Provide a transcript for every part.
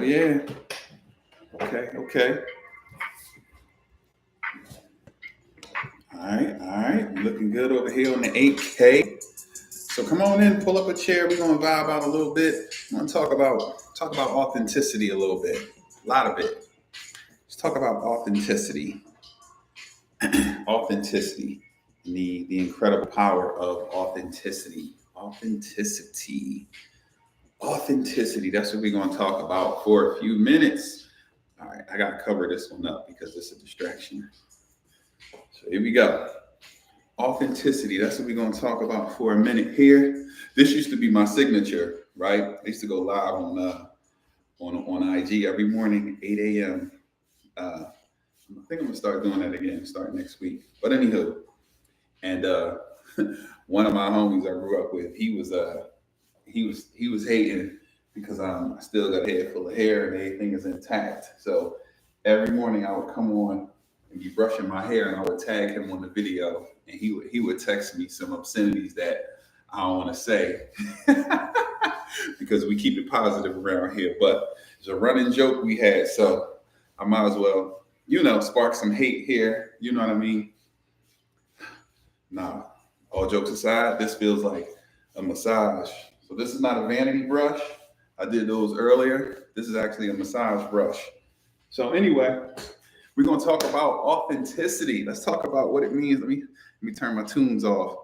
Yeah. Okay. Okay. All right. Looking good over here on the 8K. So come on in, pull up a chair. We're gonna vibe out a little bit. I'm gonna talk about authenticity a little bit. A lot of it. Let's talk about authenticity. Authenticity. The incredible power of authenticity. Authenticity. That's what we're gonna talk about for a few minutes. All right, I gotta cover this one up because it's a distraction. So here we go. Authenticity. That's what we're going to talk about for a minute here. This used to be my signature, right? I used to go live on IG every morning, 8 a.m. I think I'm gonna start doing that again, starting next week. But anywho, and one of my homies I grew up with, he was hating because I still got a head full of hair and everything is intact. So every morning I would come on and be brushing my hair, and I would tag him on the video, and he would text me some obscenities that I don't want to say because we keep it positive around here. But it's a running joke we had, so I might as well, spark some hate here. You know what I mean? Nah, all jokes aside, this feels like a massage. So this is not a vanity brush. I did those earlier. This is actually a massage brush. So anyway, we're gonna talk about authenticity. Let's talk about what it means. Let me turn my tunes off.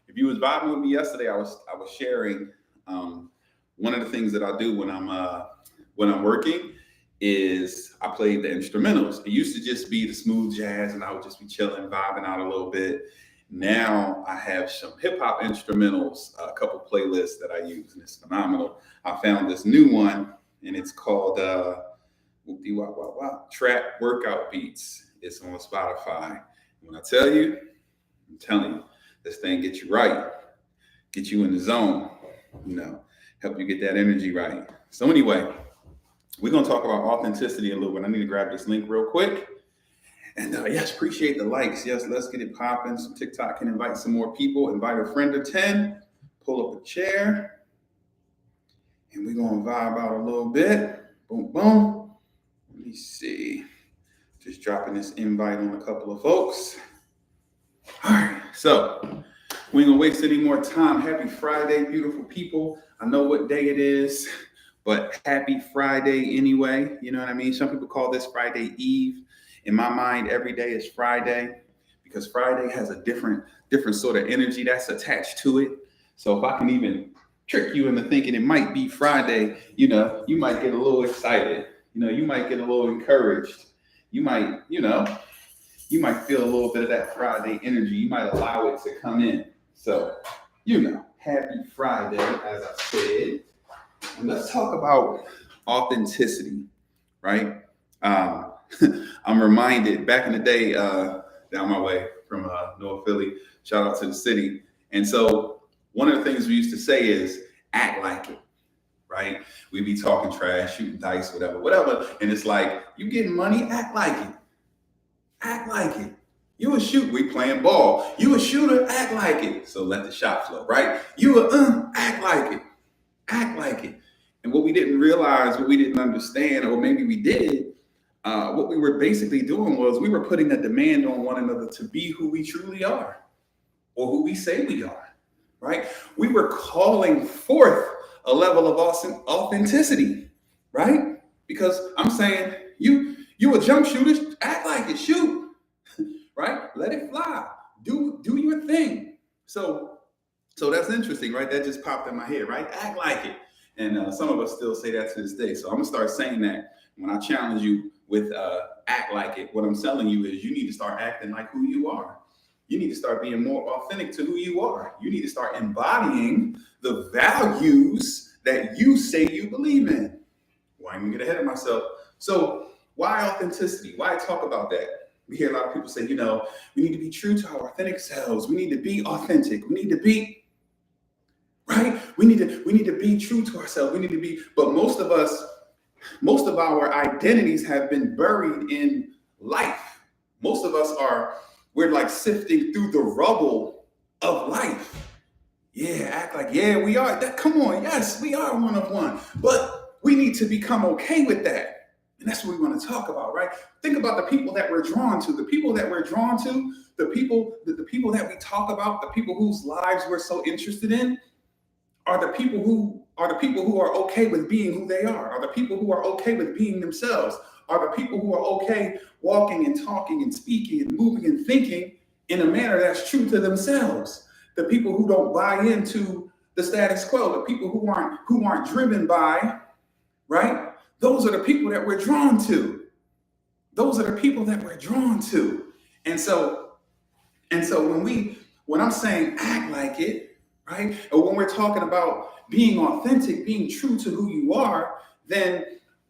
If you was vibing with me yesterday, I was sharing one of the things that I do when I'm working is I play the instrumentals. It used to just be the smooth jazz, and I would just be chilling, vibing out a little bit. Now I have some hip hop instrumentals, a couple playlists that I use, and it's phenomenal. I found this new one, and it's called Trap Workout Beats. It's on Spotify. When I tell you, I'm telling you, this thing gets you right, get you in the zone, help you get that energy right. So anyway, we're gonna talk about authenticity a little bit. I need to grab this link real quick. And yes, appreciate the likes. Yes, let's get it popping. So TikTok can invite some more people. Invite a friend or 10. Pull up a chair. And we're going to vibe out a little bit. Boom, boom. Let me see. Just dropping this invite on a couple of folks. All right. So we ain't going to waste any more time. Happy Friday, beautiful people. I know what day it is, but happy Friday anyway. You know what I mean? Some people call this Friday Eve. In my mind, every day is Friday because Friday has a different sort of energy that's attached to it. So if I can even trick you into thinking it might be Friday, you might get a little excited. You might get a little encouraged. You might feel a little bit of that Friday energy. You might allow it to come in. So, happy Friday, as I said. And let's talk about authenticity, right? I'm reminded back in the day, down my way from North Philly, shout out to the city. And so one of the things we used to say is act like it, right? We'd be talking trash, shooting dice, whatever. And it's like, you getting money, act like it. Act like it. You a shooter, we playing ball. You a shooter, act like it. So let the shot flow, right? You act like it. Act like it. And what we didn't realize, what we didn't understand, or maybe we did, what we were basically doing was we were putting a demand on one another to be who we truly are or who we say we are, right? We were calling forth a level of authenticity, right? Because I'm saying, you a jump shooter, act like it, shoot, right? Let it fly, do your thing. So that's interesting, right? That just popped in my head, right? Act like it. And some of us still say that to this day. So I'm gonna start saying that when I challenge you with act like it. What I'm telling you is you need to start acting like who you are. You need to start being more authentic to who you are. You need to start embodying the values that you say you believe in. Well, I'm gonna get ahead of myself. So why authenticity? Why talk about that? We hear a lot of people say, we need to be true to our authentic selves. We need to be authentic. We need to be right. We need to be true to ourselves. We need to be, but most of our identities have been buried in life. Most of us we're like sifting through the rubble of life. Yeah, act like, yeah, we are. Come on, yes, we are one of one. But we need to become okay with that. And that's what we want to talk about, right? Think about the people that we're drawn to. The people that we're drawn to, the people that we talk about, the people whose lives we're so interested in, are the people who are okay with being who they are the people who are okay with being themselves, are the people who are okay walking and talking and speaking and moving and thinking in a manner that's true to themselves. The people who don't buy into the status quo, the people who aren't driven by, right? Those are the people that we're drawn to. Those are the people that we're drawn to. And so when I'm saying act like it, right? Or when we're talking about being authentic, being true to who you are, then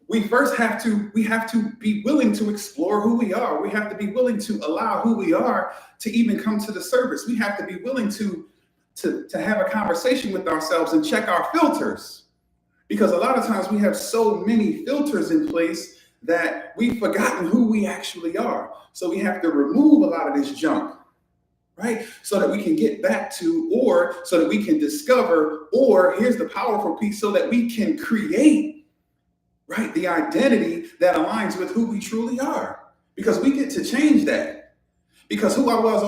we first have to be willing to explore who we are. We have to be willing to allow who we are to even come to the surface. We have to be willing to have a conversation with ourselves and check our filters. Because a lot of times we have so many filters in place that we've forgotten who we actually are. So we have to remove a lot of this junk, right? So that we can get back to, or so that we can discover, or here's the powerful piece, so that we can create, right, the identity that aligns with who we truly are. Because we get to change that. Because who I was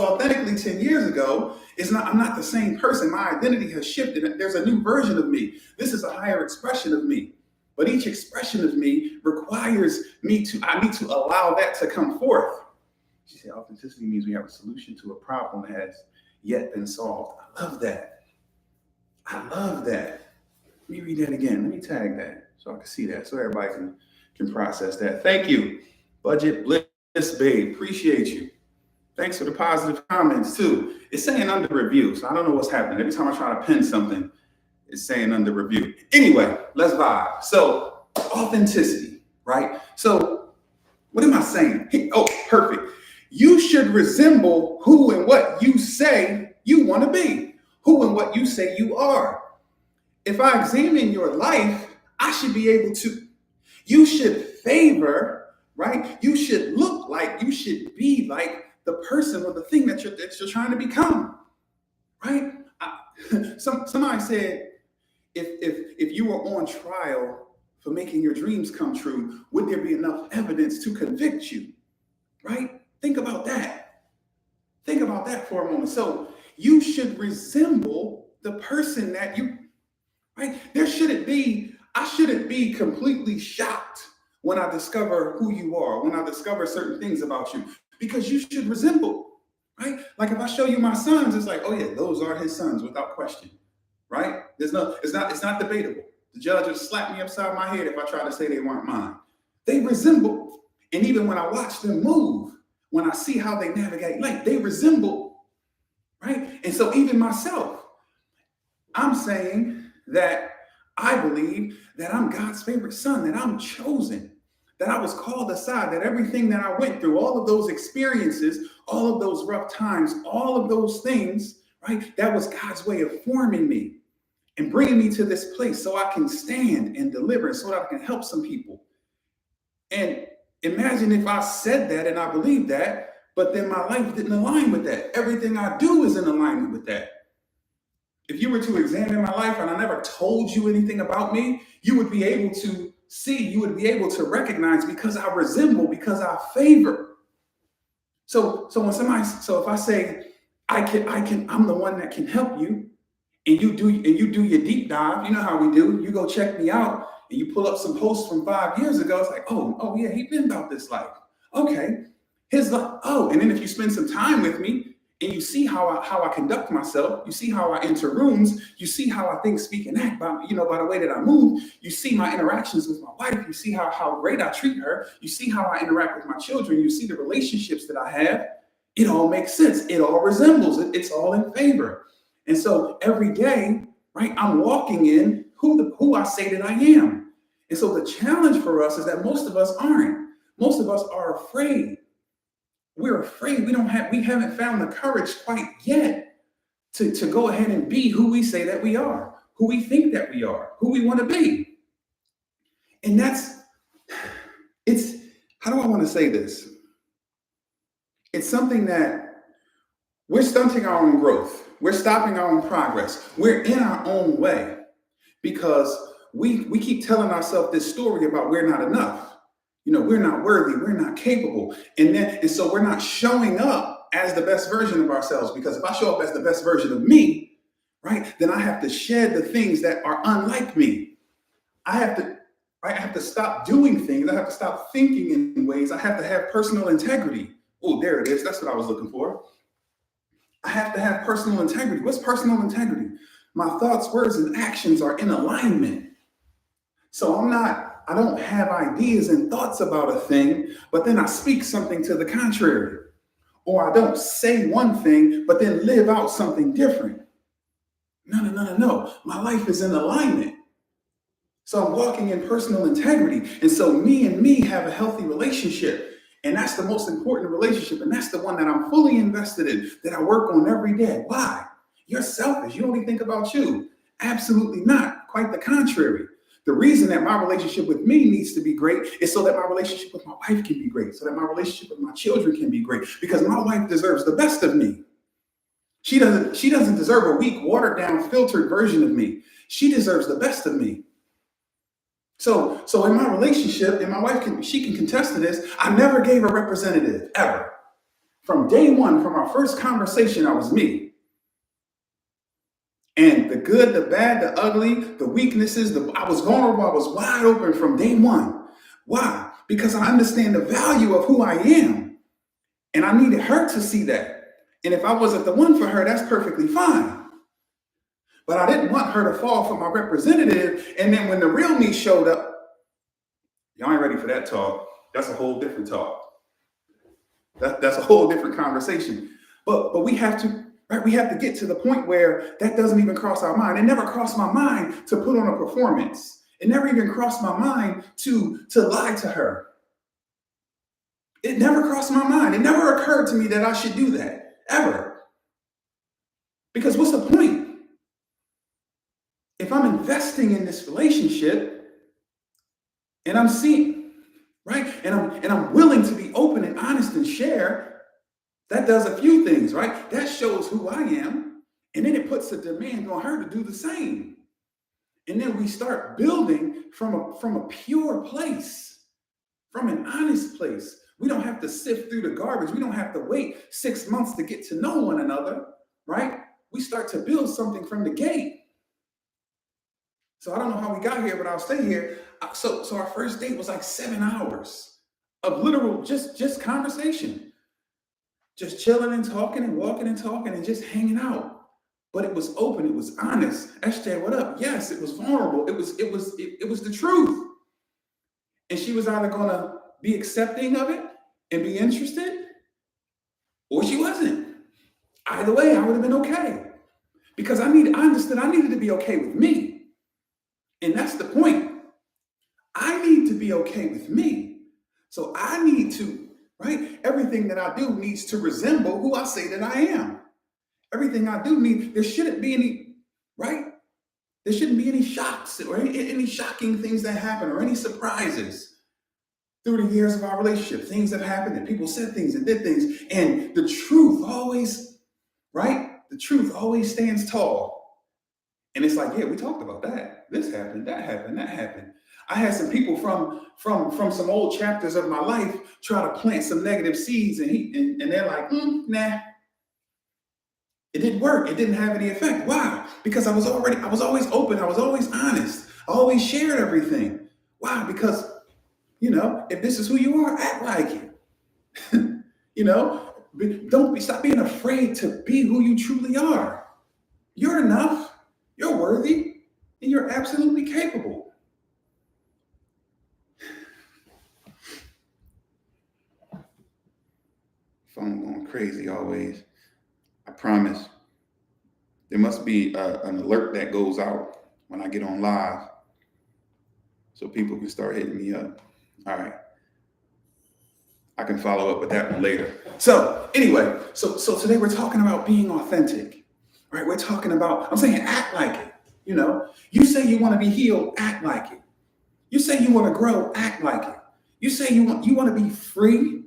authentically 10 years ago I'm not the same person. My identity has shifted. There's a new version of me. This is a higher expression of me. But each expression of me requires I need to allow that to come forth. She said, authenticity means we have a solution to a problem that has yet been solved. I love that. Let me read that again. Let me tag that so I can see that, so everybody can process that. Thank you, Budget Bliss Babe. Appreciate you. Thanks for the positive comments too. It's saying under review, so I don't know what's happening. Every time I try to pin something, it's saying under review. Anyway, let's vibe. So authenticity, right? So what am I saying? Oh, perfect. You should resemble who and what you say you want to be, who and what you say you are. If I examine your life, I should be able to, you should favor, right? You should look like, you should be like the person or the thing that you're trying to become, right? Somebody said, if you were on trial for making your dreams come true, would there be enough evidence to convict you, right? Think about that. Think about that for a moment. So you should resemble the person that you, right? I shouldn't be completely shocked when I discover who you are, when I discover certain things about you, because you should resemble, right? Like if I show you my sons, it's like, oh yeah, those are his sons without question, right? It's not debatable. The judge would slap me upside my head if I try to say they weren't mine. They resemble. And even when I watch them move, when I see how they navigate life, they resemble, right? And so even myself, I'm saying that I believe that I'm God's favorite son, that I'm chosen, that I was called aside, that everything that I went through, all of those experiences, all of those rough times, all of those things, right? That was God's way of forming me and bringing me to this place so I can stand and deliver, so that I can help some people. And imagine if I said that and I believed that, but then my life didn't align with that. Everything I do is in alignment with that. If you were to examine my life and I never told you anything about me, you would be able to see, you would be able to recognize, because I resemble, because I favor. So if I say I'm the one that can help you, and you do your deep dive, you know how we do. You go check me out and you pull up some posts from 5 years ago. It's like, oh yeah, he's been about this life. Okay. His life. Oh, and then if you spend some time with me and you see how I conduct myself, you see how I enter rooms, you see how I think, speak, and act by the way that I move, you see my interactions with my wife, you see how great I treat her, you see how I interact with my children, you see the relationships that I have. It all makes sense. It all resembles it. It's all in favor. And so every day, right, I'm walking in who I say that I am. And so the challenge for us is that most of us aren't. Most of us are afraid. We're afraid. We haven't found the courage quite yet to go ahead and be who we say that we are, who we think that we are, who we want to be. And how do I want to say this? It's something that we're stunting our own growth. We're stopping our own progress. We're in our own way because we keep telling ourselves this story about we're not enough. We're not worthy, we're not capable. And so we're not showing up as the best version of ourselves, because if I show up as the best version of me, right, then I have to shed the things that are unlike me. I have to stop doing things. I have to stop thinking in ways. I have to have personal integrity. Oh, there it is. That's what I was looking for. I have to have personal integrity. What's personal integrity? My thoughts, words, and actions are in alignment. So I don't have ideas and thoughts about a thing, but then I speak something to the contrary. Or I don't say one thing, but then live out something different. No. My life is in alignment. So I'm walking in personal integrity. And so me have a healthy relationship. And that's the most important relationship. And that's the one that I'm fully invested in, that I work on every day. Why? You're selfish. You only think about you. Absolutely not. Quite the contrary. The reason that my relationship with me needs to be great is so that my relationship with my wife can be great, so that my relationship with my children can be great, because my wife deserves the best of me. She doesn't deserve a weak, watered down, filtered version of me. She deserves the best of me. So in my relationship, and my wife she can contest to this, I never gave a representative, ever. From day one, from our first conversation, I was me. And the good, the bad, the ugly, the weaknesses, I was vulnerable, I was wide open from day one. Why? Because I understand the value of who I am. And I needed her to see that. And if I wasn't the one for her, that's perfectly fine. But I didn't want her to fall for my representative. And then when the real me showed up, y'all ain't ready for that talk. That's a whole different talk. That's a whole different conversation. But we have to, right? We have to get to the point where that doesn't even cross our mind. It never crossed my mind to put on a performance. It never even crossed my mind to lie to her. It never crossed my mind. It never occurred to me that I should do that, ever. Because what's the point? If I'm investing in this relationship and I'm seeing, right? And I'm willing to be open and honest and share, that does a few things, right? That shows who I am. And then it puts a demand on her to do the same. And then we start building from a pure place, from an honest place. We don't have to sift through the garbage. We don't have to wait 6 months to get to know one another, right? We start to build something from the gate. So I don't know how we got here, but I'll stay here. So our first date was like 7 hours of literal just conversation, just chilling and talking and walking and talking and just hanging out. But it was open. It was honest. SJ, what up? Yes, it was vulnerable. It was the truth. And she was either gonna be accepting of it and be interested, or she wasn't. Either way, I would have been okay, because I understood I needed to be okay with me. And that's the point. I need to be okay with me. So I need to, right? Everything that I do needs to resemble who I say that I am. Everything I do there shouldn't be any, right? There shouldn't be any shocks or any shocking things that happen or any surprises through the years of our relationship. Things that happened and people said things and did things. And the truth always, right? The truth always stands tall. And it's like, yeah, we talked about that. This happened, that happened, that happened. I had some people from some old chapters of my life try to plant some negative seeds, and they're like, nah. It didn't work. It didn't have any effect. Why? Because I was always open. I was always honest. I always shared everything. Why? Because, if this is who you are, act like it. Stop being afraid to be who you truly are. You're enough. You're worthy, and you're absolutely capable. Phone going crazy always. I promise. There must be an alert that goes out when I get on live, so people can start hitting me up. All right. I can follow up with that one later. So anyway, so today we're talking about being authentic, right? We're talking about, I'm saying act like it. You say you want to be healed, act like it. You say you want to grow, act like it. You say you want to be free,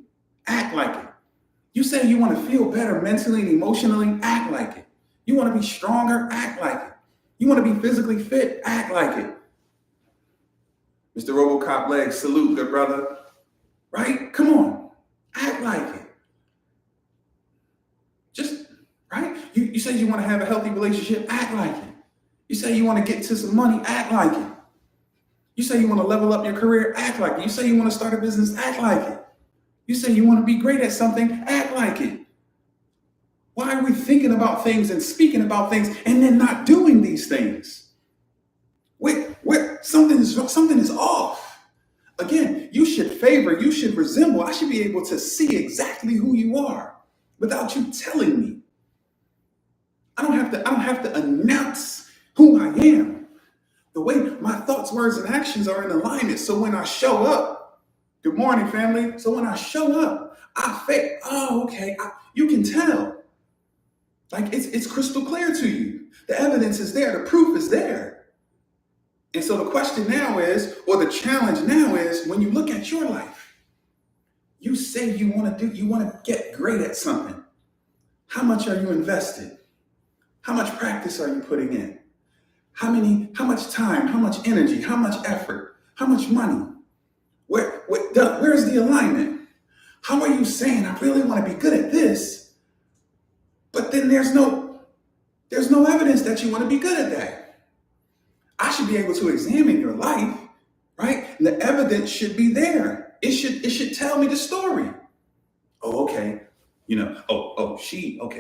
act like it. You say you want to feel better mentally and emotionally, act like it. You want to be stronger, act like it. You want to be physically fit, act like it. Mr. Robocop legs, salute, good brother. Right? Come on. Act like it. Just, right? You say you want to have a healthy relationship, act like it. You say you want to get to some money, act like it. You say you want to level up your career, act like it. You say you want to start a business, act like it. You say you want to be great at something, act like it. Why are we thinking about things and speaking about things and then not doing these things? Something is off. Again, you should favor, you should resemble. I should be able to see exactly who you are without you telling me. I don't have to announce who I am. The way my thoughts, words, and actions are in alignment. So when I show up, good morning, family. So when I show up, you can tell. Like it's crystal clear to you. The evidence is there, the proof is there. And so the question now is, or the challenge now is, when you look at your life, you say you want to get great at something. How much are you invested? How much practice are you putting in? How much time, how much energy, how much effort, how much money? Where's the alignment? How are you saying, I really want to be good at this, but then there's no evidence that you want to be good at that? I should be able to examine your life, right? And the evidence should be there. It should tell me the story. Oh, okay.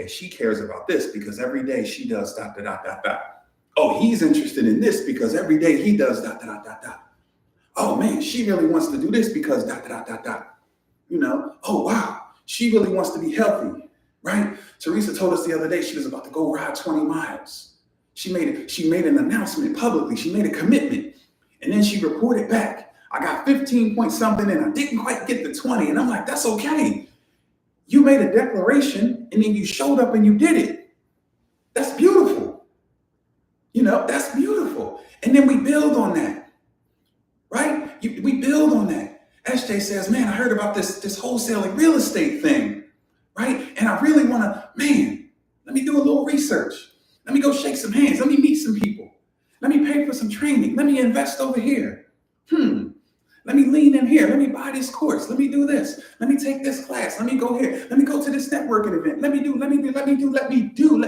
She cares about this because every day she does ... Oh, he's interested in this because every day he does ... Oh man, she really wants to do this because ... Oh wow, she really wants to be healthy, right? Teresa told us the other day she was about to go ride 20 miles. She made an announcement publicly. She made a commitment. And then she reported back. I got 15 point something and I didn't quite get the 20. And I'm like, that's okay. You made a declaration and then you showed up and you did it. That's beautiful. That's beautiful. And then we build on that, right? We build on that. SJ says, man, I heard about this wholesaling real estate thing, right? And I really want to, let me do a little research. Let me go shake some hands. Let me meet some people. Let me pay for some training. Let me invest over here. Let me lean in here. Let me buy this course. Let me do this. Let me take this class. Let me go here. Let me go to this networking event. Let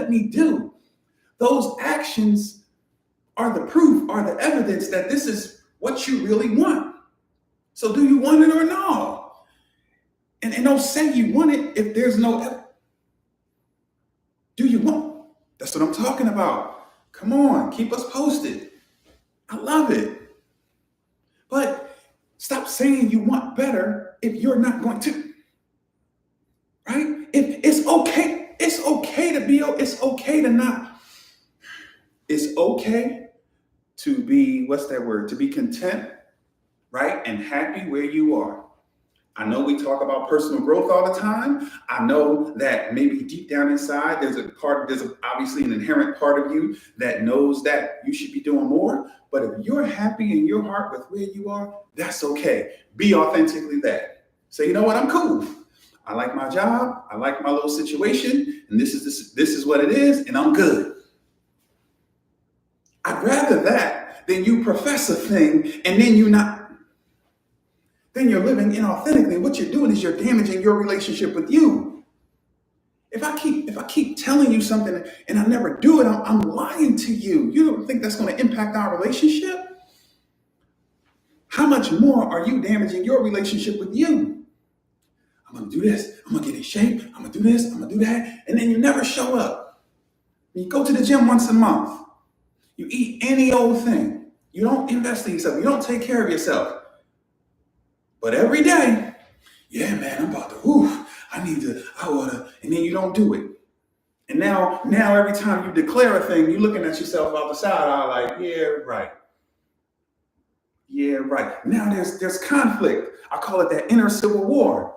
me do. Those actions are the proof, are the evidence that this is what you really want. So do you want it or no? And don't say you want it if there's no evidence. Do you want it? That's what I'm talking about. Come on, keep us posted. I love it. But stop saying you want better if you're not going to. Right? It's okay to be, it's okay to not. It's okay to be, what's that word? To be content, right? And happy where you are. I know we talk about personal growth all the time. I know that maybe deep down inside, there's obviously an inherent part of you that knows that you should be doing more. But if you're happy in your heart with where you are, that's okay. Be authentically that. Say, you know what? I'm cool. I like my job. I like my little situation. And this is what it is. And I'm good. I'd rather that than you profess a thing and then then you're living inauthentically. What you're doing is you're damaging your relationship with you. If I keep telling you something and I never do it, I'm lying to you. You don't think that's going to impact our relationship? How much more are you damaging your relationship with you? I'm going to do this. I'm going to get in shape. I'm going to do this. I'm going to do that. And then you never show up. You go to the gym once a month. You eat any old thing. You don't invest in yourself. You don't take care of yourself. But every day, yeah, man, I'm about to, I want to, and then you don't do it. And now every time you declare a thing, you're looking at yourself out the side eye like, yeah, right. Yeah, right. Now there's conflict. I call it that inner civil war.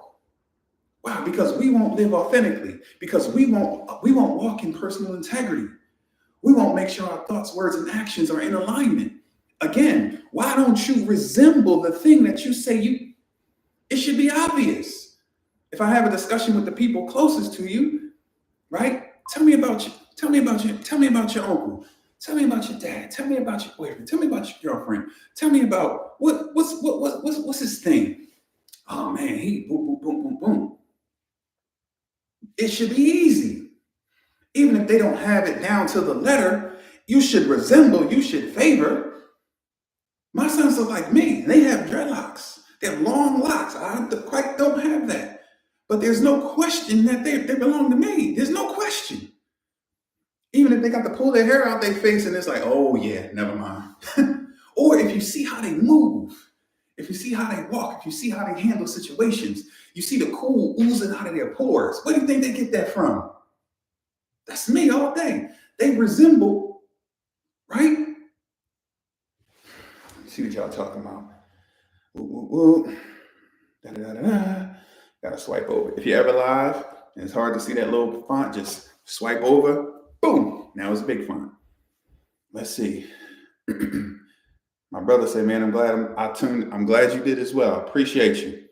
Wow, because we won't live authentically, because we won't walk in personal integrity. We won't make sure our thoughts, words, and actions are in alignment. Again, why don't you resemble the thing that you say it should be obvious. If I have a discussion with the people closest to you, right? Tell me about your uncle. Tell me about your dad. Tell me about your boyfriend. Tell me about your girlfriend. Tell me about what's his thing. Oh man, he boom, boom, boom, boom, boom. It should be easy. Even if they don't have it down to the letter, you should resemble, you should favor. My sons are like me. They have dreadlocks. They have long locks. I quite don't have that. But there's no question that they belong to me. There's no question. Even if they got to pull their hair out their face and it's like, oh yeah, never mind. Or if you see how they move, if you see how they walk, if you see how they handle situations, you see the cool oozing out of their pores. Where do you think they get that from? That's me all day. They resemble, right? See what y'all talking about. Ooh, ooh, ooh. Da, da, da, da. Gotta swipe over. If you're ever live and it's hard to see that little font, just swipe over. Boom. Now it's a big font. Let's see. My brother said, man, I'm glad you did as well. I appreciate you.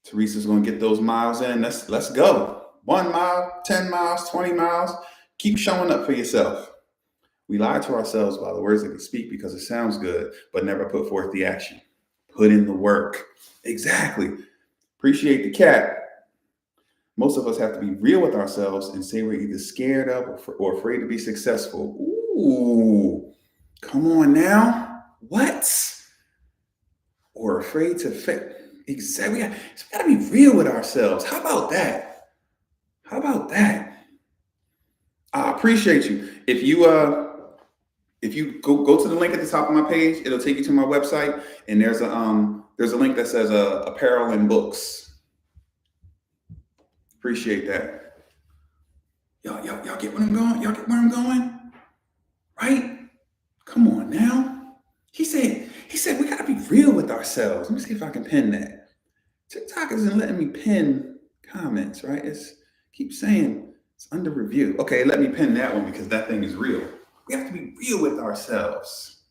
Teresa's gonna get those miles in. Let's go. 1 mile, 10 miles, 20 miles. Keep showing up for yourself. We lie to ourselves by the words that we speak because it sounds good, but never put forth the action. Put in the work. Exactly. Appreciate the cat. Most of us have to be real with ourselves and say we're either scared of or afraid to be successful. Ooh, come on now. What? Or afraid to fail. Exactly. We got to be real with ourselves. How about that? How about that? I appreciate you. If you go to the link at the top of my page, it'll take you to my website, and there's a link that says apparel and books. Appreciate that. Y'all get where I'm going? Y'all get where I'm going? Right? Come on now. He said we gotta be real with ourselves. Let me see if I can pin that. TikTok isn't letting me pin comments, right? Keep saying it's under review. Okay, let me pin that one because that thing is real. We have to be real with ourselves.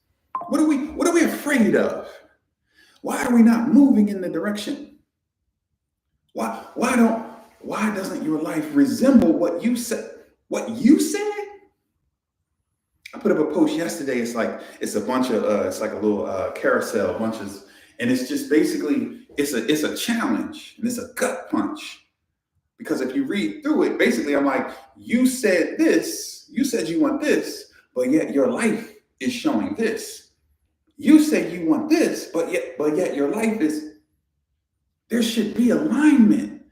What are we afraid of? Why are we not moving in the direction? Why doesn't your life resemble what you said? What you said? I put up a post yesterday. It's a bunch of it's like a little carousel, bunches, and it's just basically it's a challenge and it's a gut punch. Because if you read through it, basically I'm like, you said this, you said you want this, but yet your life is showing this. You say you want this, but yet your life is. There should be alignment.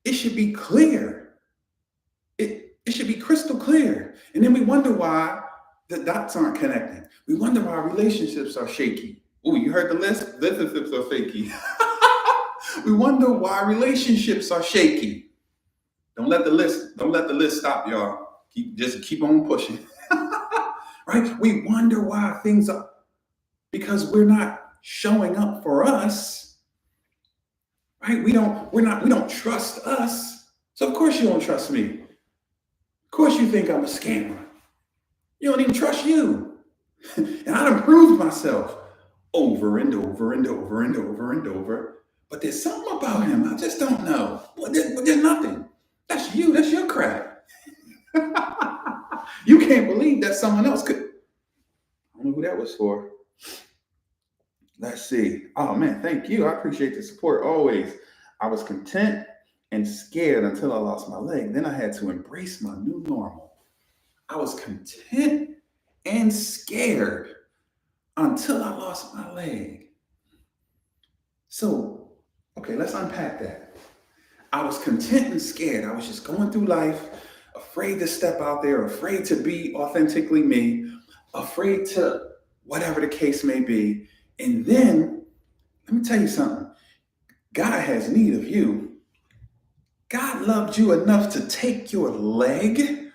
It should be clear. It should be crystal clear. And then we wonder why the dots aren't connecting. We wonder why relationships are shaky. Oh, you heard the list? Relationships are shaky. We wonder why relationships are shaky. Don't let the list stop, y'all. Keep on pushing. Right? We wonder why things are, because we're not showing up for us. Right? We don't trust us. So of course you don't trust me. Of course you think I'm a scammer. You don't even trust you. And I done proved myself over and over and over and over and over. But there's something about him. I just don't know. There's nothing. That's you. That's your crap. You can't believe that someone else could. I don't know who that was for. Let's see. Oh man, thank you. I appreciate the support always. I was content and scared until I lost my leg. Then I had to embrace my new normal. I was content and scared until I lost my leg. So, okay, let's unpack that. I was content and scared. I was just going through life, afraid to step out there, afraid to be authentically me, afraid to whatever the case may be. And then, let me tell you something. God has need of you. God loved you enough to take your leg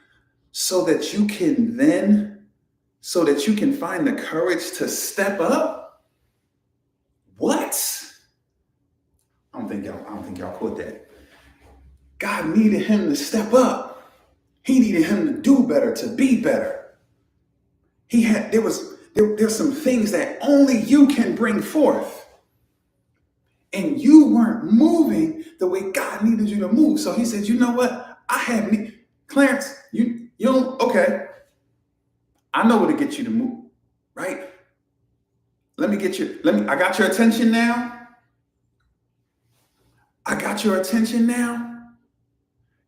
so that you can find the courage to step up. What? I don't think y'all caught that. God needed him to step up. He needed him to do better, to be better. There's some things that only you can bring forth. And you weren't moving the way God needed you to move. So he said, you know what? Clarence, you don't, okay. I know what to get you to move, right? I got your attention now. I got your attention now.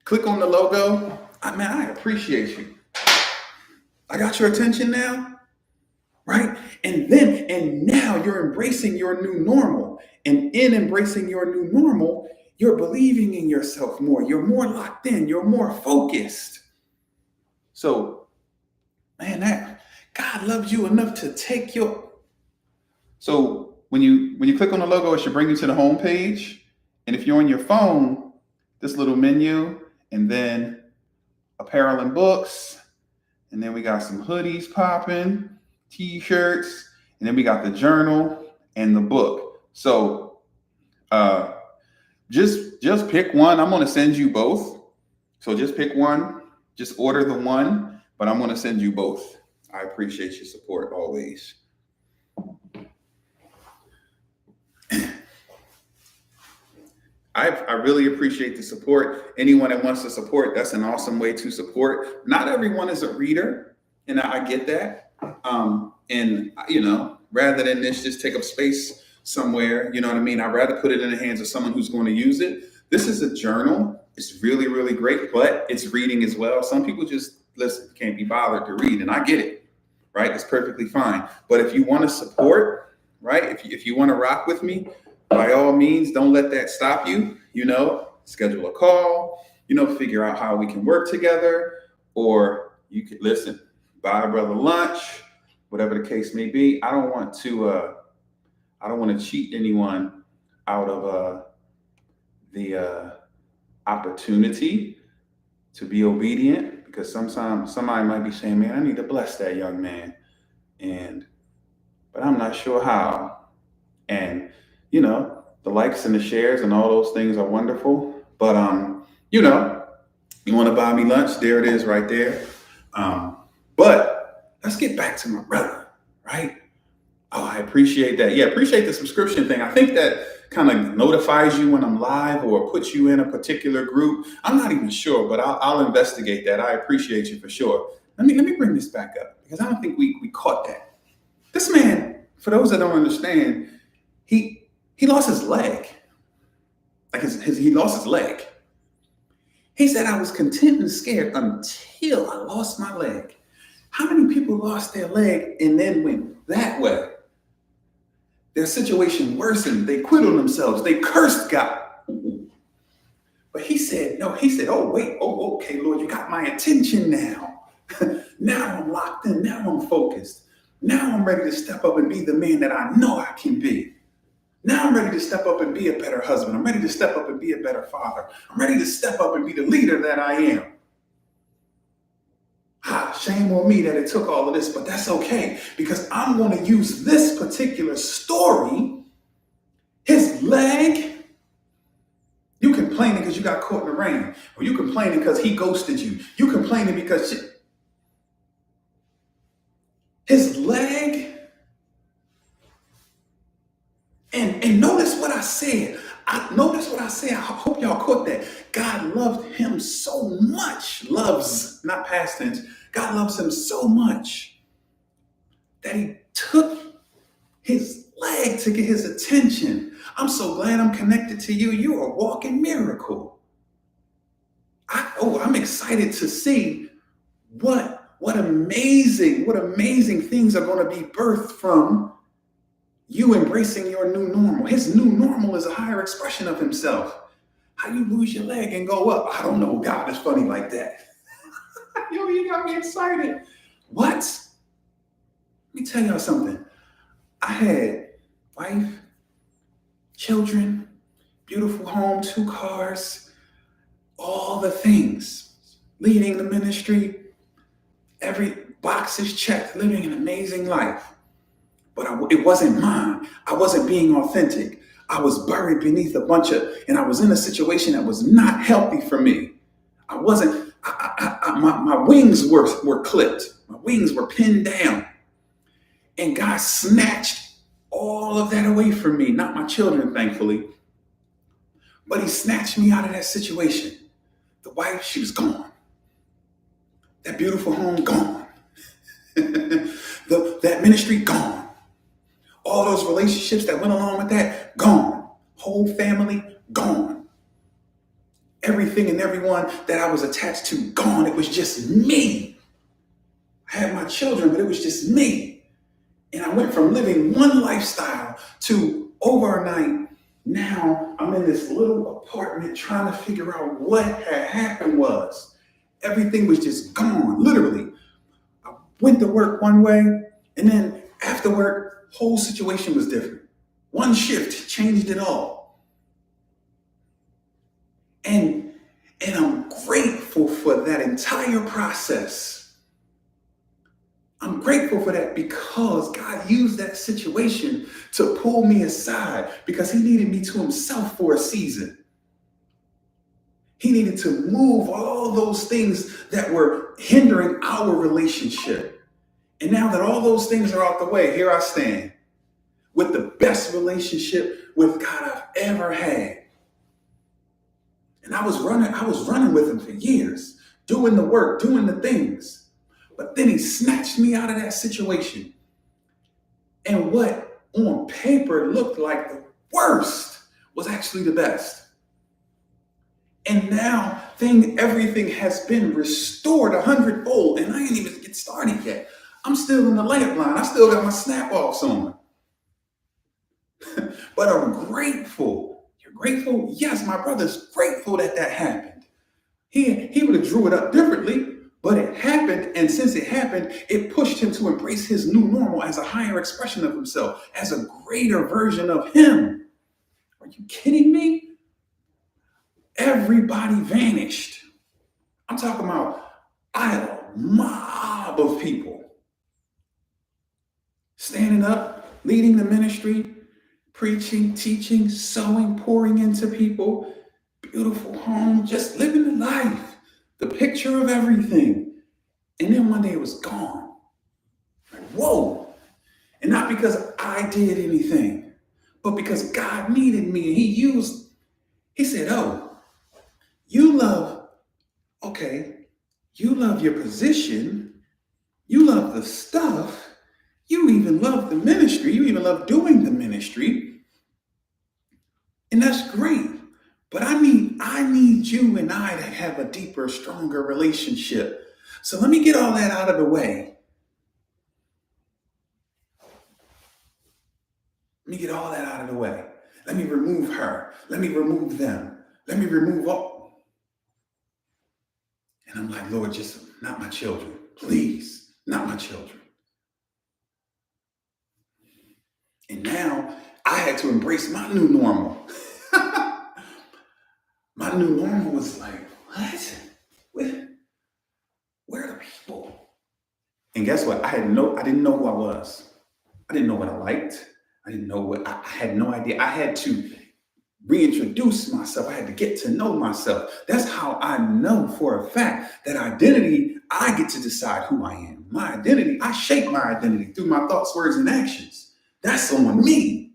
Click on the logo. I appreciate you. I got your attention now, right? And now you're embracing your new normal. And in embracing your new normal, you're believing in yourself more. You're more locked in. You're more focused. So, man, that God loves you enough to take your. So when you click on the logo, it should bring you to the home page. And if you're on your phone, this little menu, and then apparel and books, and then we got some hoodies popping, t-shirts, and then we got the journal and the book. So just pick one. I'm going to send you both. So just pick one. Just order the one, but I'm going to send you both. I appreciate your support always. I really appreciate the support. Anyone that wants to support, that's an awesome way to support. Not everyone is a reader, and I get that. And rather than this just take up space somewhere, you know what I mean? I'd rather put it in the hands of someone who's going to use it. This is a journal. It's really, really great, but it's reading as well. Some people just can't be bothered to read, and I get it, right? It's perfectly fine. But if you want to support, right? If you want to rock with me, by all means, don't let that stop you. Schedule a call, figure out how we can work together, or you could buy a brother lunch, whatever the case may be. I don't want to cheat anyone out of the opportunity to be obedient, because sometimes somebody might be saying, man, I need to bless that young man, but I'm not sure how. And the likes and the shares and all those things are wonderful. But, you want to buy me lunch? There it is right there. But let's get back to my brother, right? Oh, I appreciate that. Yeah, appreciate the subscription thing. I think that kind of notifies you when I'm live or puts you in a particular group. I'm not even sure, but I'll investigate that. I appreciate you for sure. Let me bring this back up, because I don't think we caught that. This man, for those that don't understand, he lost his leg. He lost his leg. He said, I was content and scared until I lost my leg. How many people lost their leg and then went that way? Their situation worsened. They quit on themselves. They cursed God. But he said, oh, wait. Oh, okay, Lord, you got my attention now. Now I'm locked in. Now I'm focused. Now I'm ready to step up and be the man that I know I can be. Now I'm ready to step up and be a better husband. I'm ready to step up and be a better father. I'm ready to step up and be the leader that I am. Shame on me that it took all of this, but that's okay, because I'm going to use this particular story. His leg, you complaining because you got caught in the rain, or you complaining because he ghosted you. You complaining because his leg. And notice what I said. I hope y'all caught that. God loved him so much. Loves, not past tense. God loves him so much that he took his leg to get his attention. I'm so glad I'm connected to you. You're a walking miracle. I'm excited to see what amazing things are going to be birthed from you embracing your new normal. His new normal is a higher expression of himself. How you lose your leg and go up? I don't know. God is funny like that. Yo, you got me excited. What? Let me tell y'all something. I had wife, children, beautiful home, 2 cars, all the things, leading the ministry, every box is checked, living an amazing life. But it wasn't mine. I wasn't being authentic. I was buried beneath and I was in a situation that was not healthy for me. My wings were clipped. My wings were pinned down. And God snatched all of that away from me. Not my children, thankfully. But he snatched me out of that situation. The wife, she was gone. That beautiful home, gone. That ministry, gone. All those relationships that went along with that, gone. Whole family, gone. Everything and everyone that I was attached to, gone. It was just me. I had my children, but it was just me. And I went from living one lifestyle to overnight. Now I'm in this little apartment trying to figure out what had happened was. Everything was just gone, literally. I went to work one way, and then after work, whole situation was different. One shift changed it all. And I'm grateful for that entire process. I'm grateful for that because God used that situation to pull me aside because he needed me to himself for a season. He needed to move all those things that were hindering our relationship. And now that all those things are out the way, here I stand with the best relationship with God I've ever had. And I was running with him for years, doing the work, doing the things. But then he snatched me out of that situation. And what on paper looked like the worst was actually the best. And now everything has been restored 100-fold. And I ain't even get started yet. I'm still in the layup line. I still got my snap-offs on. But I'm grateful. You're grateful? Yes, my brother's grateful that happened. He would have drew it up differently, but it happened. And since it happened, it pushed him to embrace his new normal as a higher expression of himself, as a greater version of him. Are you kidding me? Everybody vanished. I'm talking about, I had a mob of people standing up, leading the ministry, preaching, teaching, sowing, pouring into people, beautiful home, just living the life, the picture of everything. And then one day it was gone. Like, whoa. And not because I did anything, but because God needed me. And he said, oh, you love your position, you love the stuff, you even love the ministry, you even love doing the ministry, and that's great. But I need you and I to have a deeper, stronger relationship. So let me get all that out of the way. Let me get all that out of the way. Let me remove her. Let me remove them. Let me remove all. And I'm like, Lord, just not my children. Please, not my children. And now I had to embrace my new normal. My new normal was like, what? Where are the people? And guess what? I didn't know who I was. I didn't know what I liked. I didn't know I had no idea. I had to reintroduce myself. I had to get to know myself. That's how I know for a fact that identity, I get to decide who I am. My identity, I shape my identity through my thoughts, words, and actions. That's on me.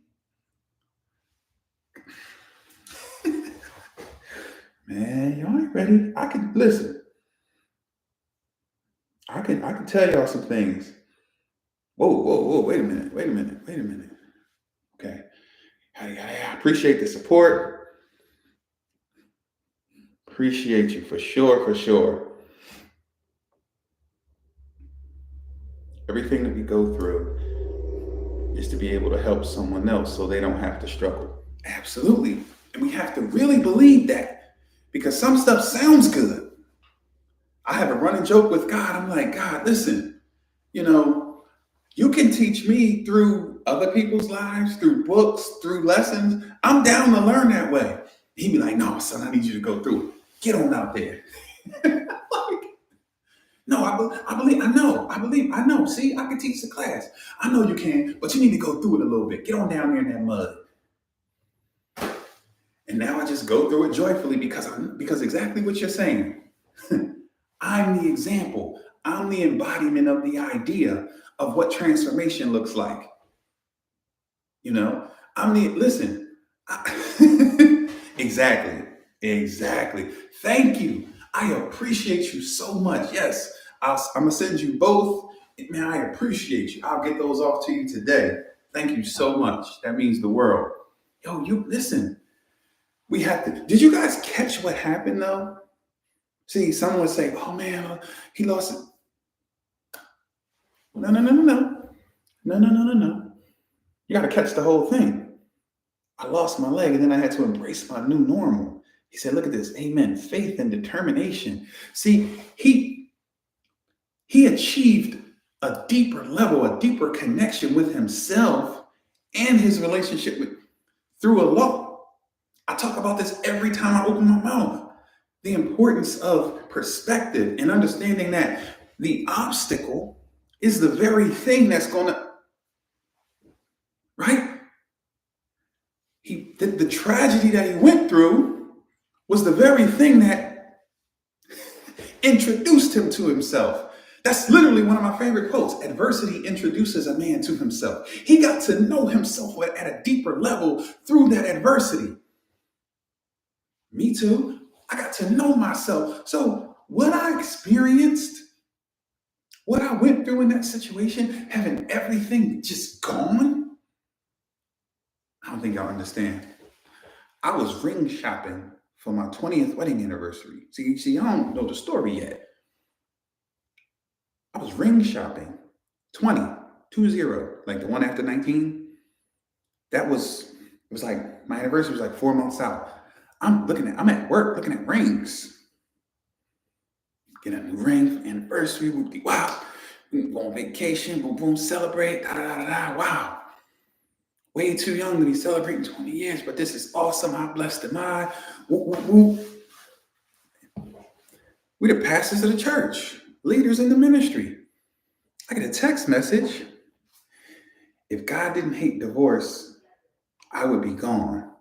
Man, y'all ain't ready. I can listen. I can tell y'all some things. Whoa, wait a minute. Okay. I appreciate the support. Appreciate you for sure. Everything that we go through is to be able to help someone else so they don't have to struggle. Absolutely. And we have to really believe that, because some stuff sounds good. I have a running joke with God. I'm like, God, listen, you can teach me through other people's lives, through books, through lessons. I'm down to learn that way. He'd be like, no, son, I need you to go through it. Get on out there. No, I know. See, I can teach the class. I know you can, but you need to go through it a little bit. Get on down there in that mud. And now I just go through it joyfully because exactly what you're saying. I'm the example. I'm the embodiment of the idea of what transformation looks like. Exactly. Thank you. I appreciate you so much. Yes, I'm going to send you both Man, I appreciate you. I'll get those off to you today. Thank you so much. That means the world. Yo, you listen. We have to. Did you guys catch what happened though? See, someone would say, "Oh man, he lost it." No, no, no, no, no, no, no, no, no, no. You got to catch the whole thing. I lost my leg, and then I had to embrace my new normal. He said, "Look at this. Amen. Faith and determination." See, he achieved a deeper level, a deeper connection with himself and his relationship with through Allah. I talk about this every time I open my mouth. The importance of perspective and understanding that the obstacle is the very thing that's going to, right? The tragedy that he went through was the very thing that introduced him to himself. That's literally one of my favorite quotes. Adversity introduces a man to himself. He got to know himself at a deeper level through that adversity. Me too. I got to know myself. So what I experienced, what I went through in that situation, having everything just gone, I don't think y'all understand. I was ring shopping for my 20th wedding anniversary. See, I don't know the story yet. I was ring shopping, 20, like the one after 19. It was like, my anniversary was like 4 months out. I'm at work looking at rings. Get a new ring for anniversary would be wow. We go on vacation, boom, boom, celebrate, da, da, da, da, wow. Way too young to be celebrating 20 years, but this is awesome. How blessed am I? Woo, woo, woo. We the pastors of the church, leaders in the ministry. I get a text message. If God didn't hate divorce, I would be gone.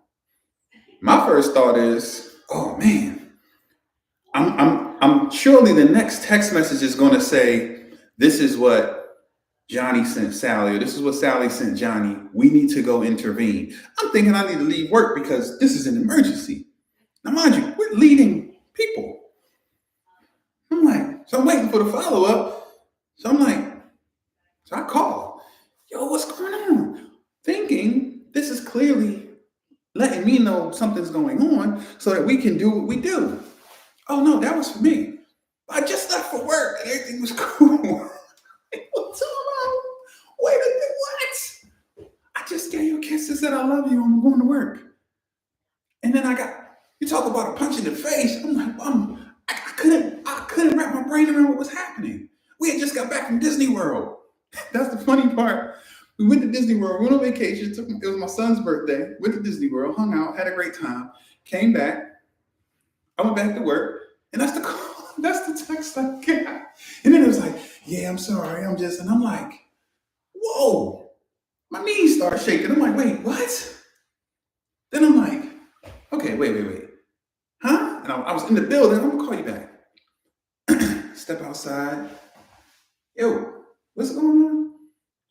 My first thought is, oh man, I'm surely the next text message is going to say, this is what Johnny sent Sally, or this is what Sally sent Johnny. We need to go intervene. I'm thinking I need to leave work because this is an emergency. Now, mind you, we're leading people. So I'm waiting for the follow up. So I call, yo, what's going on? Thinking this is clearly letting me know something's going on so that we can do what we do. Oh no, that was for me. I just left for work and everything was cool. What's on? Wait a minute, what? I just gave you a kiss and said I love you. I'm going to work. And then you talk about a punch in the face. I'm like, I couldn't wrap my brain around what was happening. We had just got back from Disney World. That's the funny part. We went to Disney World, went on vacation. It was my son's birthday. Went to Disney World, hung out, had a great time. Came back. I went back to work, and that's the text I got. And then it was like, yeah, I'm sorry, and I'm like, whoa, my knees start shaking. I'm like, wait, what? Then I'm like, okay, wait. Huh? And I was in the building. I'm gonna call you back. Step outside. Yo, what's going on?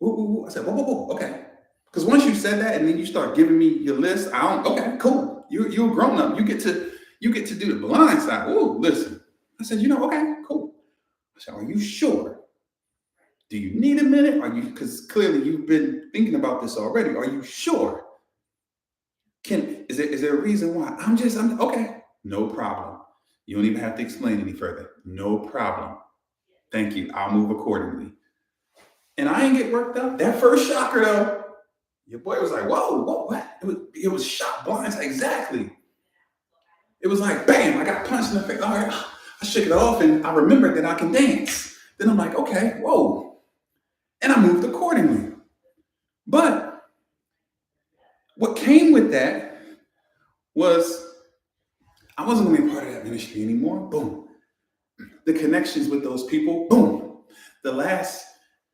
Woo. I said, whoa, okay. Because once you said that and then you start giving me your list, okay, cool. You're a grown up. You get to do the blind side. Ooh, listen. I said, okay, cool. I said, are you sure? Do you need a minute? Because clearly you've been thinking about this already. Are you sure? Is there a reason why? I'm okay. No problem. You don't even have to explain any further. No problem. Thank you. I'll move accordingly. And I ain't get worked up. That first shocker though, your boy was like, whoa, what? It was shock blinds. Exactly. It was like, bam, I got punched in the face. All right, I shook it off and I remembered that I can dance. Then I'm like, okay, whoa. And I moved accordingly. But what came with that was I wasn't going to be a part of that ministry anymore. Boom. The connections with those people. Boom.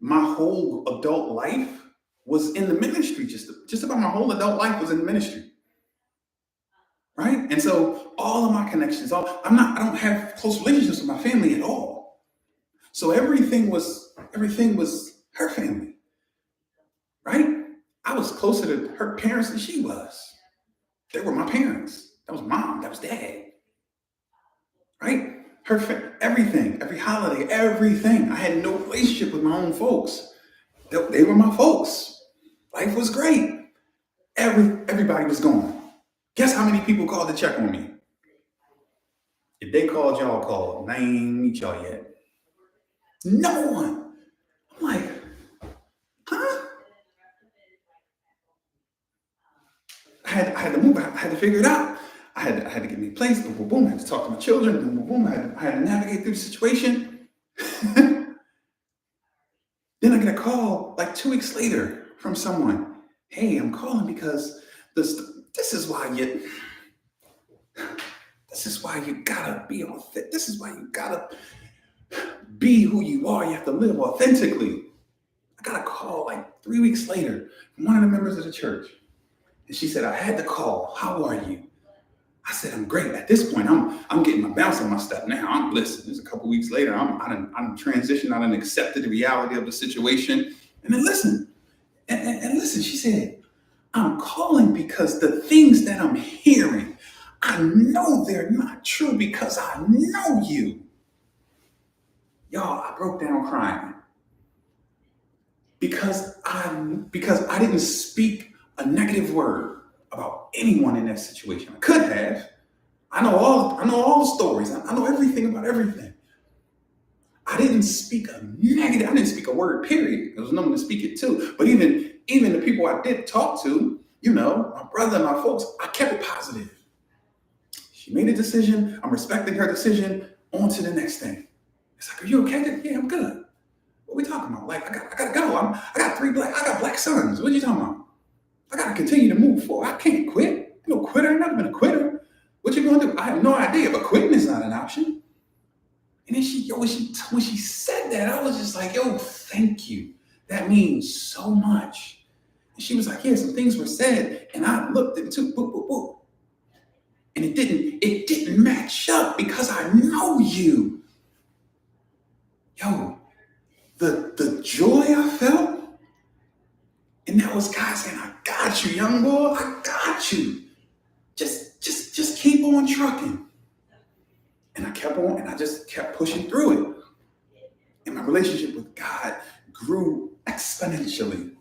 My whole adult life was in the ministry. Just about my whole adult life was in the ministry. Right? And so all of my connections, I don't have close relationships with my family at all. So everything was her family. Right? I was closer to her parents than she was. They were my parents. That was mom. That was dad. Right? everything, every holiday, everything. I had no relationship with my own folks. They were my folks. Life was great. Everybody was gone. Guess how many people called to check on me? If they called, y'all called. And I ain't meet y'all yet. No one. I'm like, huh? I had to move. I had to figure it out. I had to get me a place. Boom, boom, boom. I had to talk to my children. Boom, boom, boom. I had to navigate through the situation. Then I get a call like 2 weeks later from someone. Hey, I'm calling because this is why you gotta be authentic. This is why you gotta be who you are. You have to live authentically. I got a call like 3 weeks later from one of the members of the church. And she said, I had to call. How are you? I said, I'm great. At this point, I'm getting my bounce on my step now. I'm listening. There's a couple weeks later, I'm transitioned. I done accepted the reality of the situation. And then listen. And listen, she said, I'm calling because the things that I'm hearing, I know they're not true because I know you. Y'all, I broke down crying. Because I didn't speak a negative word about anyone in that situation. I could have. I know all the stories. I know everything about everything. I didn't speak a negative. I didn't speak a word, period. There was no one to speak it to. But even the people I did talk to, my brother and my folks, I kept it positive. She made a decision. I'm respecting her decision. On to the next thing. It's like, are you okay? Yeah, I'm good. What are we talking about? Like, I gotta go. I got black sons. What are you talking about? I gotta continue to move forward. I can't quit. I'm no quitter. I've never been a quitter. What you gonna do? I have no idea, but quitting is not an option. And then when she said that, I was just like, yo, thank you. That means so much. And she was like, yeah, some things were said, and I looked into boop, boop, boop. And it didn't match up because I know you. Yo, the joy I felt, and that was God saying, I got you, young boy, I got you. Just keep on trucking. And I kept on, and I just kept pushing through it. And my relationship with God grew exponentially.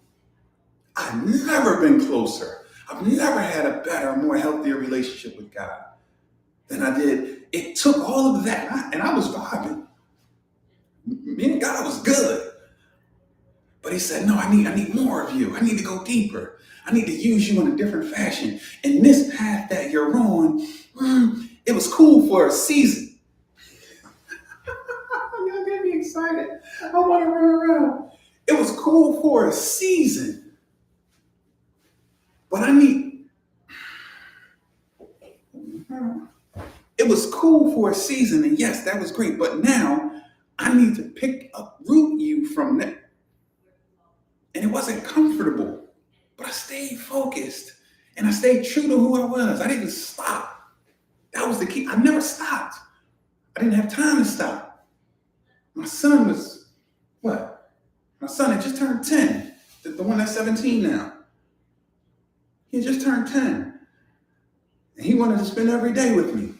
I've never been closer. I've never had a better, more healthier relationship with God than I did. It took all of that, and I was vibing. Me and God was good. But he said, no, I need more of you. I need to go deeper. I need to use you in a different fashion. And this path that you're on, it was cool for a season. Y'all get me excited. I want to run around. It was cool for a season. But it was cool for a season. And yes, that was great. But now I need to uproot you from that. And it wasn't comfortable, but I stayed focused and I stayed true to who I was. I didn't stop. That was the key. I never stopped. I didn't have time to stop. My son was, what? My son had just turned 10. The one that's 17 now. He had just turned 10. And he wanted to spend every day with me.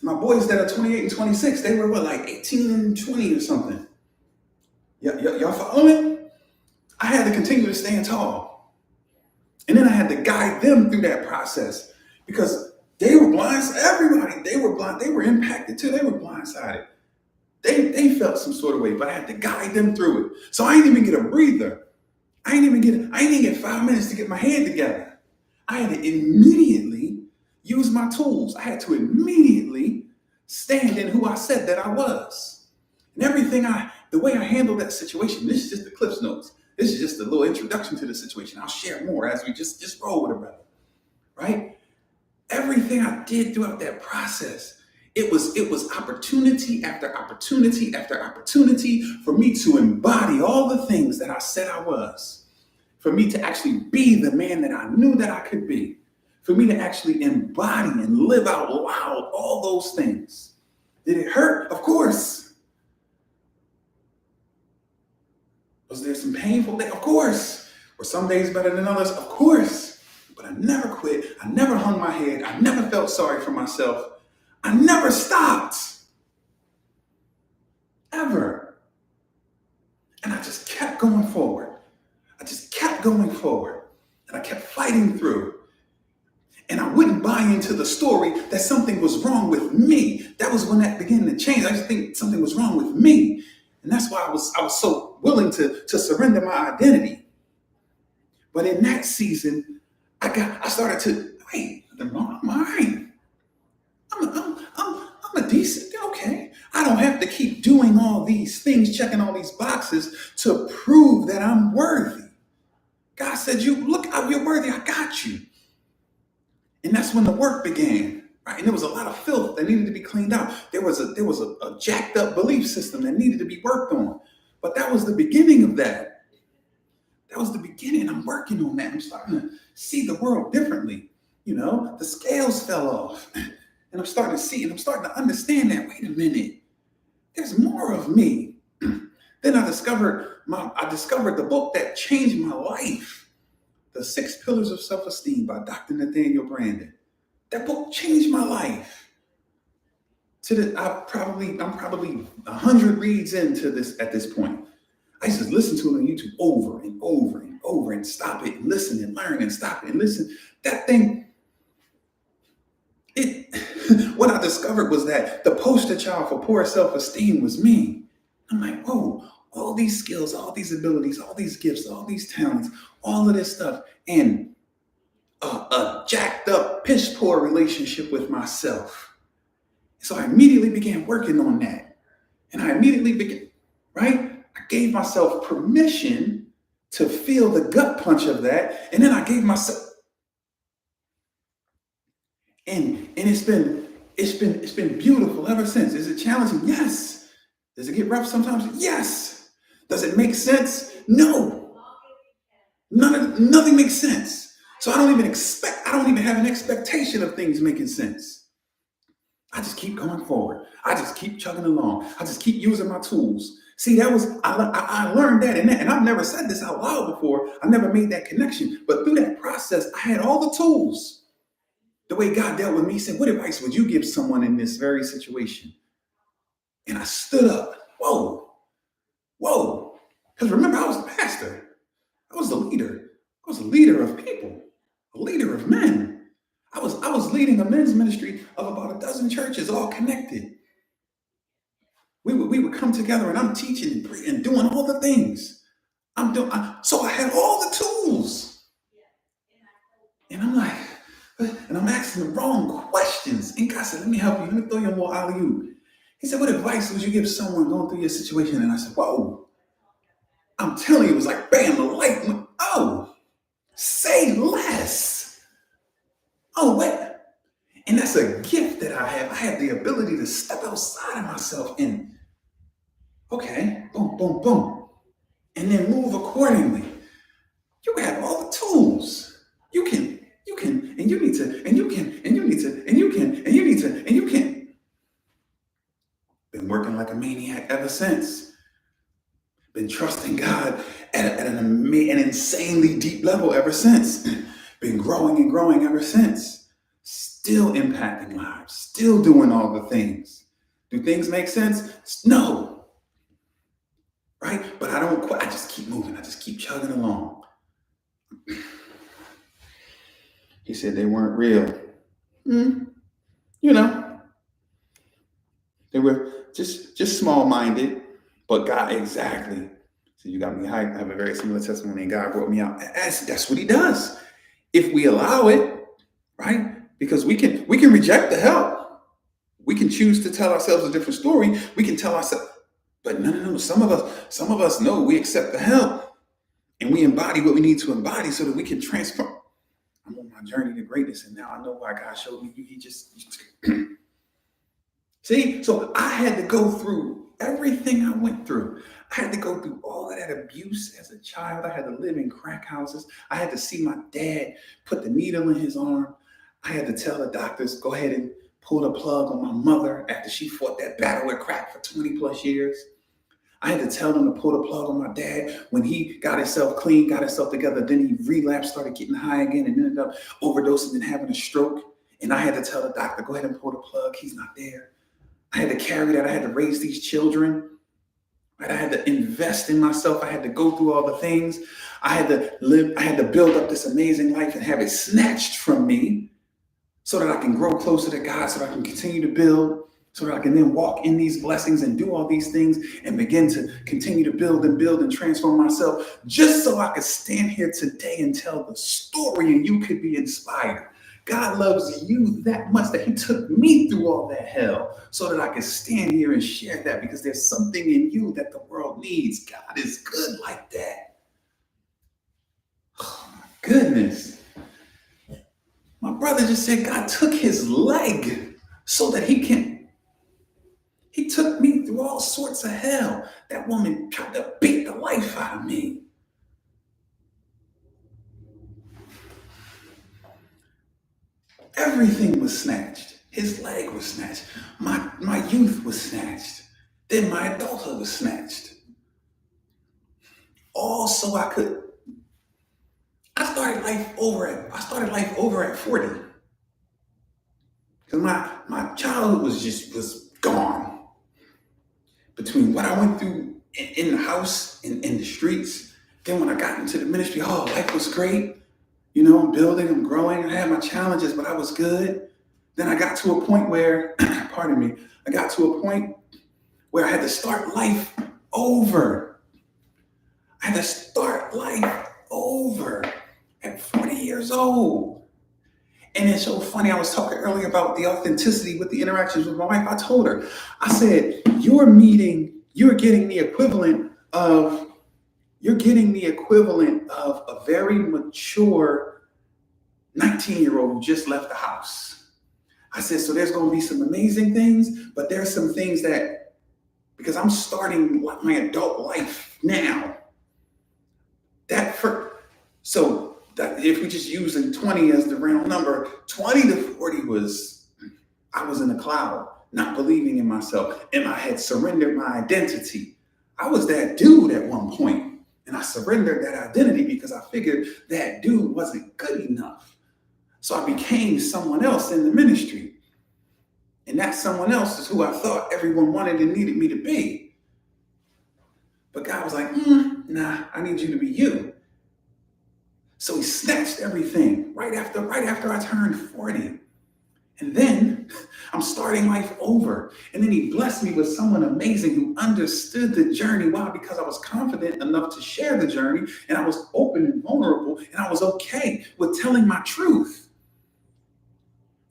My boys that are 28 and 26, they were like 18 and 20 or something. Y'all following? I had to continue to stand tall. And then I had to guide them through that process because they were blindsided. Everybody, they were blind. They were impacted too. They were blindsided. They felt some sort of way, but I had to guide them through it. So I didn't even get a breather. I didn't even get 5 minutes to get my head together. I had to immediately use my tools. I had to immediately stand in who I said that I was. And the way I handled that situation, this is just the Cliff's Notes. This is just a little introduction to the situation. I'll share more as we just roll with it, brother. Right? Everything I did throughout that process, it was opportunity after opportunity after opportunity for me to embody all the things that I said I was. For me to actually be the man that I knew that I could be. For me to actually embody and live out loud all those things. Did it hurt? Of course. Was there some painful days? Of course. Were some days better than others? Of course. But I never quit. I never hung my head. I never felt sorry for myself. I never stopped, ever. And I just kept going forward. I just kept going forward. And I kept fighting through. And I wouldn't buy into the story that something was wrong with me. That was when that began to change. I just think something was wrong with me. And that's why I was so willing to surrender my identity. But in that season, I started to, wait, I'm all right. I'm a decent, okay. I don't have to keep doing all these things, checking all these boxes to prove that I'm worthy. God said, you look, you're worthy, I got you. And that's when the work began, right? And there was a lot of filth that needed to be cleaned out. There was a jacked up belief system that needed to be worked on. But that was the beginning of that. That was the beginning. I'm working on that. I'm starting to see the world differently. You know, the scales fell off. And I'm starting to see, and I'm starting to understand that, wait a minute, there's more of me. Then I discovered the book that changed my life. The 6 Pillars of Self-Esteem by Dr. Nathaniel Branden. That book changed my life. I'm probably 100 reads into this at this point. I used to listen to it on YouTube over and over and over and stop it and listen and learn and stop it and listen. That thing, what I discovered was that the poster child for poor self-esteem was me. I'm like, whoa, all these skills, all these abilities, all these gifts, all these talents, all of this stuff, and a jacked up, piss poor relationship with myself. So I immediately began working on that. And I immediately began, right? I gave myself permission to feel the gut punch of that. And then I gave myself, and it's been beautiful ever since. Is it challenging? Yes. Does it get rough sometimes? Yes. Does it make sense? No. Nothing makes sense. So I don't even have an expectation of things making sense. I just keep going forward. I just keep chugging along. I just keep using my tools. See, I learned that, and I've never said this out loud before. I never made that connection. But through that process, I had all the tools. The way God dealt with me, he said, what advice would you give someone in this very situation? And I stood up. Whoa. Because remember, I was the pastor. I was the leader. I was a leader of people, a leader of men. I was leading a men's ministry of about 12 churches, all connected. We would come together, and I'm teaching and doing all the things. So I had all the tools. And I'm like, and I'm asking the wrong questions. And God said, let me help you. Let me throw you more alley-oop. He said, what advice would you give someone going through your situation? And I said, whoa. I'm telling you, it was like, bam, the light went, oh, say less. Oh, wait. And that's a gift that I have. I have the ability to step outside of myself and, okay, boom, boom, boom. And then move accordingly. You have all the tools. You can, and you need to, and you can, and you need to, and you can, and you need to, and you can. Been working like a maniac ever since. Been trusting God at an insanely deep level ever since. Been growing and growing ever since. Still impacting lives. Still doing all the things. Do things make sense? No. Right? But I just keep moving. I just keep chugging along. He said they weren't real. You know, they were just small-minded, but God, exactly. So you got me hyped. I have a very similar testimony, and God brought me out. That's what he does. If we allow it, right? Because we can reject the help. We can choose to tell ourselves a different story. We can tell ourselves, but no. Some of us know we accept the help, and we embody what we need to embody so that we can transform. I'm on my journey to greatness, and now I know why God showed me. He just see. So I had to go through everything I went through. I had to go through all of that abuse as a child. I had to live in crack houses. I had to see my dad put the needle in his arm. I had to tell the doctors, go ahead and pull the plug on my mother after she fought that battle with crack for 20 plus years. I had to tell them to pull the plug on my dad when he got himself clean, got himself together. Then he relapsed, started getting high again, and ended up overdosing and having a stroke. And I had to tell the doctor, go ahead and pull the plug. He's not there. I had to carry that. I had to raise these children. Right? I had to invest in myself. I had to go through all the things. I had to build up this amazing life and have it snatched from me so that I can grow closer to God, so that I can continue to build, so that I can then walk in these blessings and do all these things and begin to continue to build and transform myself, just so I could stand here today and tell the story and you could be inspired. God loves you that much that he took me through all that hell so that I could stand here and share that, because there's something in you that the world needs. God is good like that. Oh my goodness. My brother just said God took his leg so that he took me through all sorts of hell. That woman tried to beat the life out of me. Everything was snatched. His leg was snatched. My youth was snatched. Then my adulthood was snatched. All so I started life over at 40. Because my childhood was gone. Between what I went through in the house, in the streets, then when I got into the ministry, life was great. You know, I'm building, I'm growing. I had my challenges, but I was good. Then I got to a point where, pardon me, I had to start life over. I had to start life over at 40 years old. And it's so funny. I was talking earlier about the authenticity with the interactions with my wife. I told her, I said, you're getting the equivalent of a very mature 19-year-old who just left the house. I said, so there's going to be some amazing things, but there's some things that, because I'm starting my adult life now, if we just using 20 as the round number, 20 to 40 I was in a cloud, not believing in myself, and I had surrendered my identity. I was that dude at one point, and I surrendered that identity because I figured that dude wasn't good enough. So I became someone else in the ministry. And that someone else is who I thought everyone wanted and needed me to be. But God was like, nah, I need you to be you. So he snatched everything right after I turned 40. And then I'm starting life over. And then he blessed me with someone amazing who understood the journey. Why? Because I was confident enough to share the journey, and I was open and vulnerable, and I was okay with telling my truth.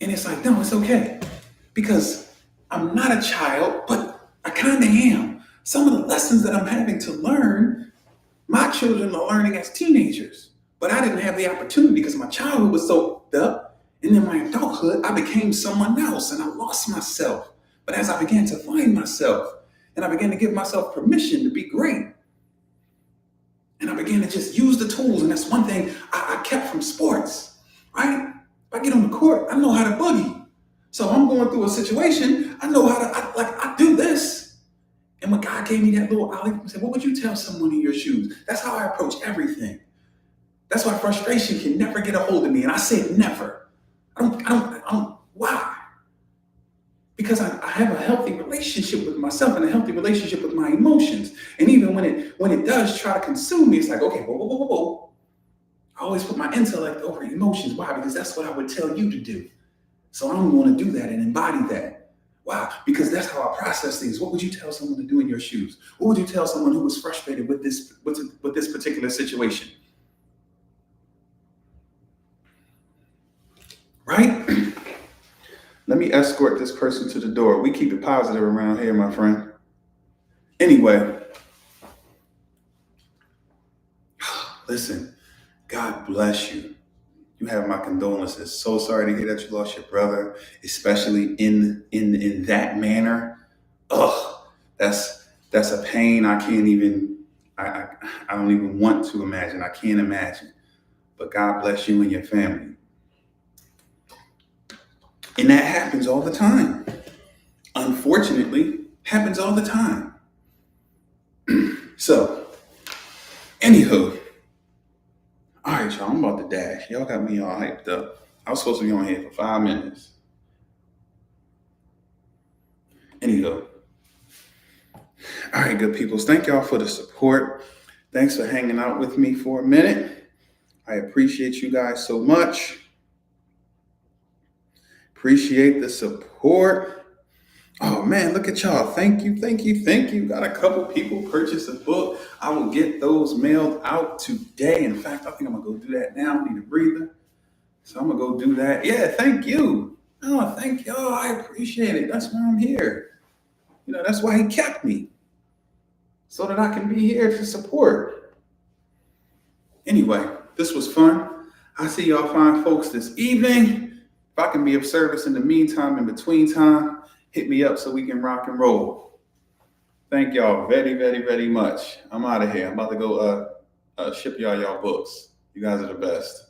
And it's like, no, it's okay. Because I'm not a child, but I kind of am. Some of the lessons that I'm having to learn, my children are learning as teenagers. But I didn't have the opportunity because my childhood was so up. And in my adulthood, I became someone else and I lost myself. But as I began to find myself and I began to give myself permission to be great, and I began to just use the tools. And that's one thing I kept from sports, right? If I get on the court, I know how to boogie. So I'm going through a situation, I know how to, I do this. And when God gave me that little olive, he said, what would you tell someone in your shoes? That's how I approach everything. That's why frustration can never get a hold of me. And I said never. I don't, why? Because I have a healthy relationship with myself and a healthy relationship with my emotions. And even when it does try to consume me, it's like, okay, whoa. I always put my intellect over emotions. Why? Because that's what I would tell you to do. So I'm going to do that and embody that. Why? Because that's how I process things. What would you tell someone to do in your shoes? What would you tell someone who was frustrated with this particular situation? Right? Let me escort this person to the door. We keep it positive around here, my friend. Anyway, listen, God bless you. You have my condolences. So sorry to hear that you lost your brother, especially in that manner. That's a pain I can't even, I don't even want to imagine. I can't imagine. But God bless you and your family. And that happens all the time. Unfortunately, happens all the time. So, anywho, all right, y'all, I'm about to dash. Y'all got me all hyped up. I was supposed to be on here for 5 minutes. Anywho, all right, good peoples. Thank y'all for the support. Thanks for hanging out with me for a minute. I appreciate you guys so much. Appreciate the support. Oh man, look at y'all. Thank you, thank you, thank you. Got a couple people purchase a book. I will get those mailed out today. In fact, I think I'm gonna go do that now. I need a breather. So I'm gonna go do that. Yeah, thank you. Oh, thank y'all. I appreciate it. That's why I'm here. You know, that's why he kept me. So that I can be here to support. Anyway, this was fun. I see y'all fine folks this evening. If I can be of service in the meantime, in between time, hit me up so we can rock and roll. Thank y'all very, very, very much. I'm out of here. I'm about to go ship y'all books. You guys are the best.